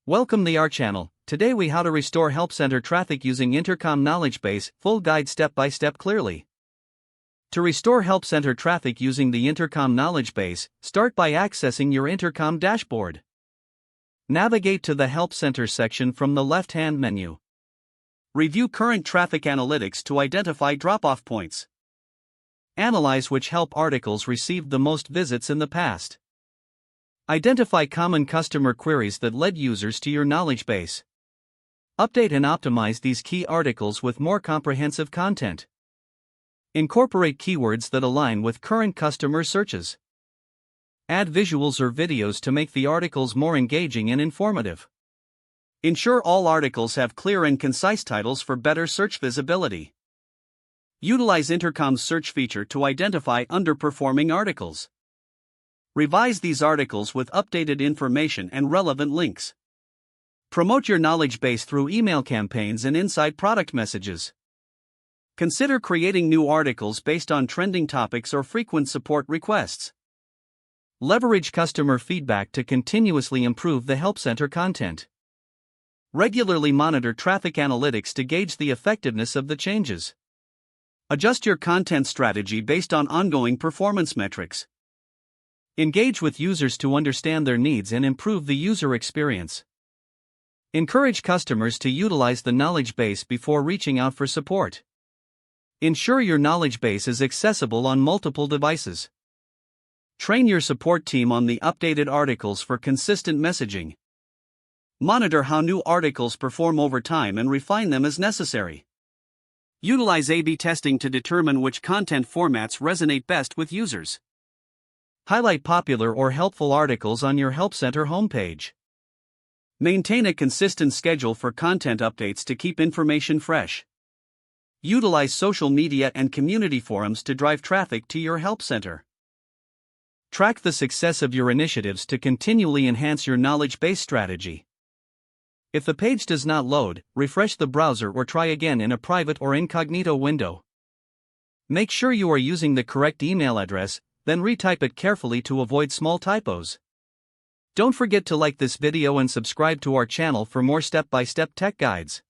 Welcome to our channel. Today we how to restore help center traffic using Intercom knowledge base, full guide step by step clearly. To restore help center traffic using the Intercom knowledge base, start by accessing your Intercom dashboard. Navigate to the Help Center section from the left-hand menu. Review current traffic analytics to identify drop-off points. Analyze which help articles received the most visits in the past. Identify common customer queries that led users to your knowledge base. Update and optimize these key articles with more comprehensive content. Incorporate keywords that align with current customer searches. Add visuals or videos to make the articles more engaging and informative. Ensure all articles have clear and concise titles for better search visibility. Utilize Intercom's search feature to identify underperforming articles. Revise these articles with updated information and relevant links. Promote your knowledge base through email campaigns and inside product messages. Consider creating new articles based on trending topics or frequent support requests. Leverage customer feedback to continuously improve the Help Center content. Regularly monitor traffic analytics to gauge the effectiveness of the changes. Adjust your content strategy based on ongoing performance metrics. Engage with users to understand their needs and improve the user experience. Encourage customers to utilize the knowledge base before reaching out for support. Ensure your knowledge base is accessible on multiple devices. Train your support team on the updated articles for consistent messaging. Monitor how new articles perform over time and refine them as necessary. Utilize A/B testing to determine which content formats resonate best with users. Highlight popular or helpful articles on your Help Center homepage. Maintain a consistent schedule for content updates to keep information fresh. Utilize social media and community forums to drive traffic to your Help Center. Track the success of your initiatives to continually enhance your knowledge base strategy. If the page does not load, refresh the browser or try again in a private or incognito window. Make sure you are using the correct email address, then retype it carefully to avoid small typos. Don't forget to like this video and subscribe to our channel for more step-by-step tech guides.